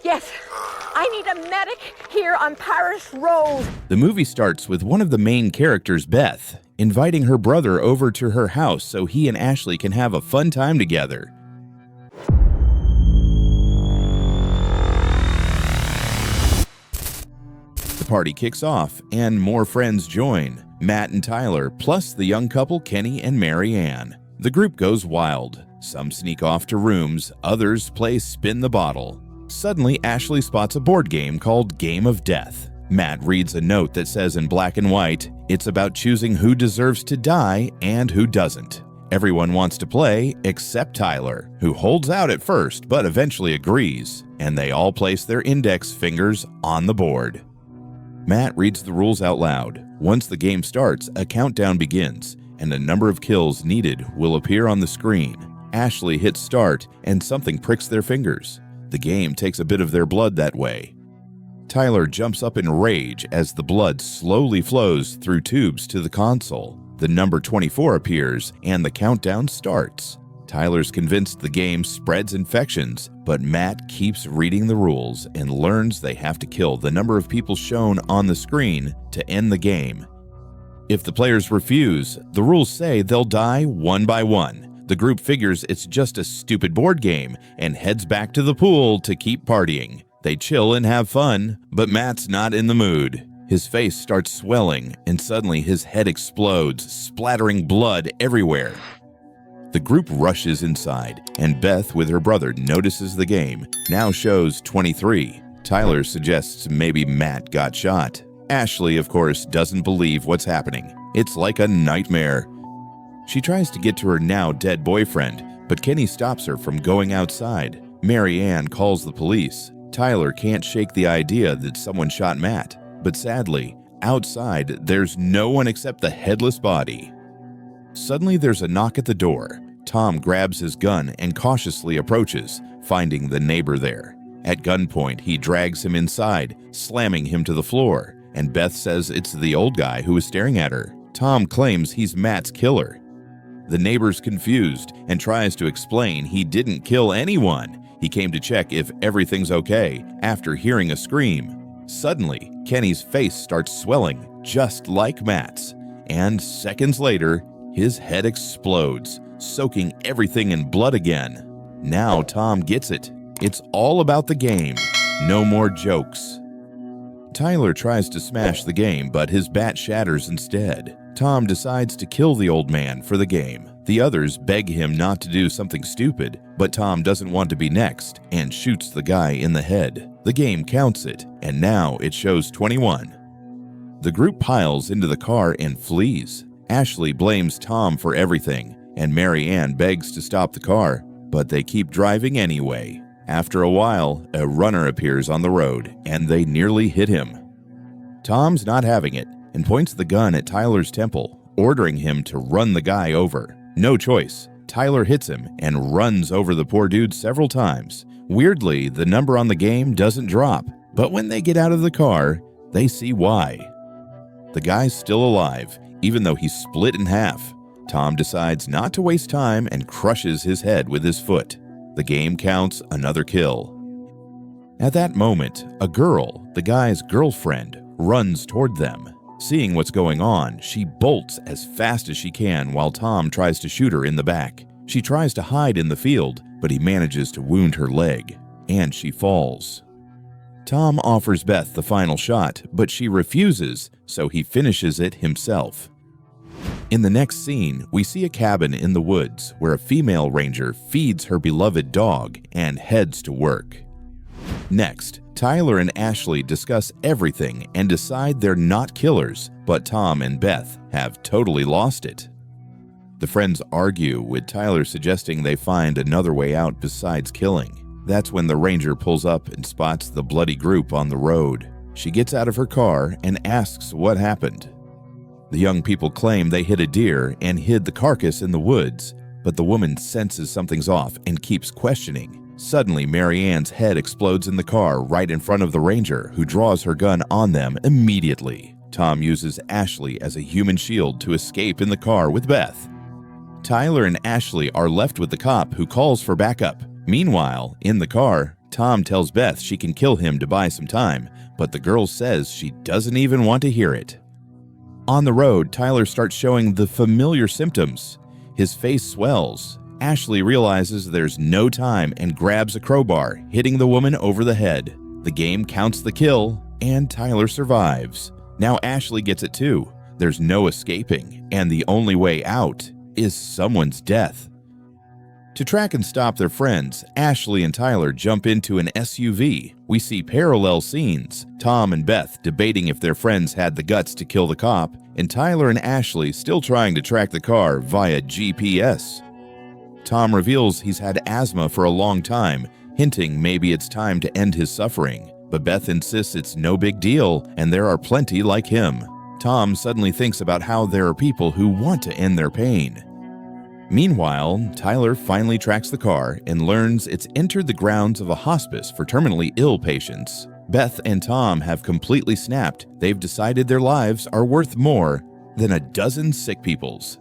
Yes, I need a medic here on Parish Road. The movie starts with one of the main characters, Beth, inviting her brother over to her house so he and Ashley can have a fun time together. The party kicks off, and more friends join. Matt and Tyler, plus the young couple Kenny and Mary Ann. The group goes wild. Some sneak off to rooms, others play spin the bottle. Suddenly, Ashley spots a board game called Game of Death. Matt reads a note that says in black and white, it's about choosing who deserves to die and who doesn't. Everyone wants to play except Tyler, who holds out at first but eventually agrees, and they all place their index fingers on the board. Matt reads the rules out loud. Once the game starts, a countdown begins, and a number of kills needed will appear on the screen. Ashley hits start, and something pricks their fingers. The game takes a bit of their blood that way. Tyler jumps up in rage as the blood slowly flows through tubes to the console. The number 24 appears, and the countdown starts. Tyler's convinced the game spreads infections, but Matt keeps reading the rules and learns they have to kill the number of people shown on the screen to end the game. If the players refuse, the rules say they'll die one by one. The group figures it's just a stupid board game and heads back to the pool to keep partying. They chill and have fun, but Matt's not in the mood. His face starts swelling, and suddenly his head explodes, splattering blood everywhere. The group rushes inside, and Beth with her brother notices the game, now shows 23. Tyler suggests maybe Matt got shot. Ashley, of course, doesn't believe what's happening. It's like a nightmare. She tries to get to her now dead boyfriend, but Kenny stops her from going outside. Mary Ann calls the police. Tyler can't shake the idea that someone shot Matt, but sadly, outside there's no one except the headless body. Suddenly there's a knock at the door. Tom grabs his gun and cautiously approaches, finding the neighbor there. At gunpoint, he drags him inside, slamming him to the floor, and Beth says it's the old guy who is staring at her. Tom claims he's Matt's killer. The neighbor's confused and tries to explain he didn't kill anyone. He came to check if everything's okay after hearing a scream. Suddenly, Kenny's face starts swelling just like Matt's, and seconds later, his head explodes, soaking everything in blood again. Now Tom gets it. It's all about the game. No more jokes. Tyler tries to smash the game, but his bat shatters instead. Tom decides to kill the old man for the game. The others beg him not to do something stupid, but Tom doesn't want to be next and shoots the guy in the head. The game counts it, and now it shows 21. The group piles into the car and flees. Ashley blames Tom for everything, and Mary Ann begs to stop the car, but they keep driving anyway. After a while, a runner appears on the road, and they nearly hit him. Tom's not having it and points the gun at Tyler's temple, ordering him to run the guy over. No choice. Tyler hits him and runs over the poor dude several times. Weirdly, the number on the game doesn't drop, but when they get out of the car, they see why. The guy's still alive, even though he's split in half. Tom decides not to waste time and crushes his head with his foot. The game counts another kill. At that moment, a girl, the guy's girlfriend, runs toward them. Seeing what's going on, she bolts as fast as she can while Tom tries to shoot her in the back. She tries to hide in the field, but he manages to wound her leg, and she falls. Tom offers Beth the final shot, but she refuses, so he finishes it himself. In the next scene, we see a cabin in the woods where a female ranger feeds her beloved dog and heads to work. Next, Tyler and Ashley discuss everything and decide they're not killers, but Tom and Beth have totally lost it. The friends argue, with Tyler suggesting they find another way out besides killing. That's when the ranger pulls up and spots the bloody group on the road. She gets out of her car and asks what happened. The young people claim they hit a deer and hid the carcass in the woods, but the woman senses something's off and keeps questioning. Suddenly, Mary Ann's head explodes in the car right in front of the ranger, who draws her gun on them immediately. Tom uses Ashley as a human shield to escape in the car with Beth. Tyler and Ashley are left with the cop, who calls for backup. Meanwhile, in the car, Tom tells Beth she can kill him to buy some time, but the girl says she doesn't even want to hear it. On the road, Tyler starts showing the familiar symptoms. His face swells. Ashley realizes there's no time and grabs a crowbar, hitting the woman over the head. The game counts the kill, and Tyler survives. Now Ashley gets it too. There's no escaping, and the only way out is someone's death. To track and stop their friends, Ashley and Tyler jump into an SUV. We see parallel scenes, Tom and Beth debating if their friends had the guts to kill the cop, and Tyler and Ashley still trying to track the car via GPS. Tom reveals he's had asthma for a long time, hinting maybe it's time to end his suffering. But Beth insists it's no big deal, and there are plenty like him. Tom suddenly thinks about how there are people who want to end their pain. Meanwhile, Tyler finally tracks the car and learns it's entered the grounds of a hospice for terminally ill patients. Beth and Tom have completely snapped. They've decided their lives are worth more than a dozen sick people's.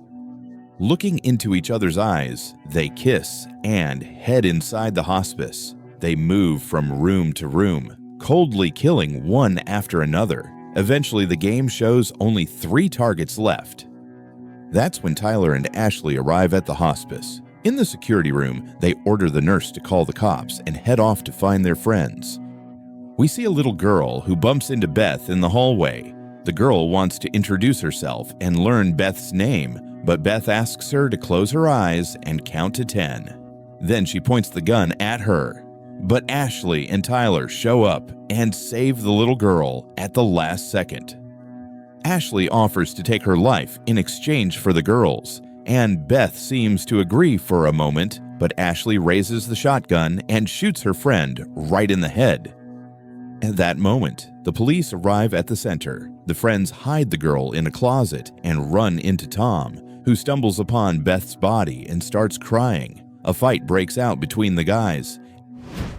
Looking into each other's eyes, they kiss and head inside the hospice. They move from room to room, coldly killing one after another. Eventually, the game shows only 3 targets left. That's when Tyler and Ashley arrive at the hospice. In the security room, they order the nurse to call the cops and head off to find their friends. We see a little girl who bumps into Beth in the hallway. The girl wants to introduce herself and learn Beth's name, but Beth asks her to close her eyes and count to 10. Then she points the gun at her. But Ashley and Tyler show up and save the little girl at the last second. Ashley offers to take her life in exchange for the girl's, and Beth seems to agree for a moment, but Ashley raises the shotgun and shoots her friend right in the head. At that moment, the police arrive at the center. The friends hide the girl in a closet and run into Tom, who stumbles upon Beth's body and starts crying. A fight breaks out between the guys.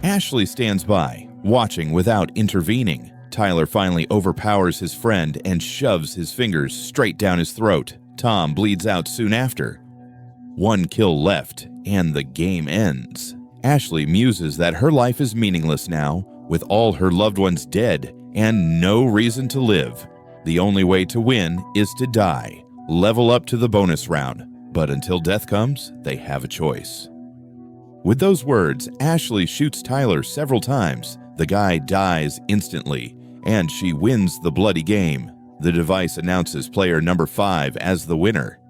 Ashley stands by, watching without intervening. Tyler finally overpowers his friend and shoves his fingers straight down his throat. Tom bleeds out soon after. 1 kill left, and the game ends. Ashley muses that her life is meaningless now, with all her loved ones dead and no reason to live. The only way to win is to die. Level up to the bonus round, but until death comes, they have a choice. With those words, Ashley shoots Tyler several times. The guy dies instantly, and she wins the bloody game. The device announces player number 5 as the winner.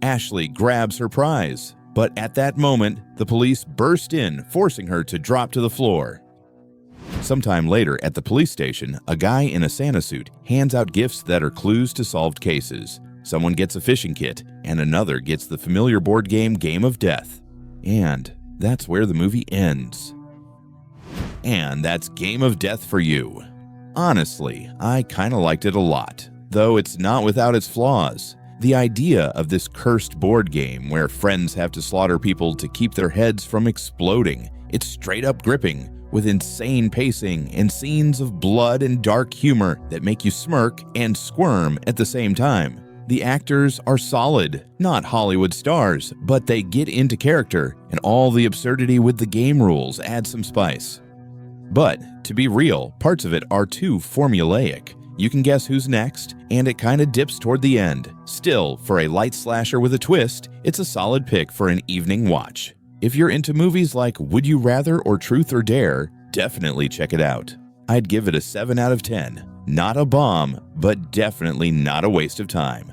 Ashley grabs her prize, but at that moment, the police burst in, forcing her to drop to the floor. Sometime later at the police station, a guy in a Santa suit hands out gifts that are clues to solved cases. Someone gets a fishing kit, and another gets the familiar board game Game of Death. And that's where the movie ends. And that's Game of Death for you. Honestly, I kinda liked it a lot, though it's not without its flaws. The idea of this cursed board game where friends have to slaughter people to keep their heads from exploding, it's straight up gripping, with insane pacing and scenes of blood and dark humor that make you smirk and squirm at the same time. The actors are solid, not Hollywood stars, but they get into character, and all the absurdity with the game rules add some spice. But, to be real, parts of it are too formulaic. You can guess who's next, and it kinda dips toward the end. Still, for a light slasher with a twist, it's a solid pick for an evening watch. If you're into movies like Would You Rather or Truth or Dare, definitely check it out. I'd give it a 7 out of 10. Not a bomb, but definitely not a waste of time.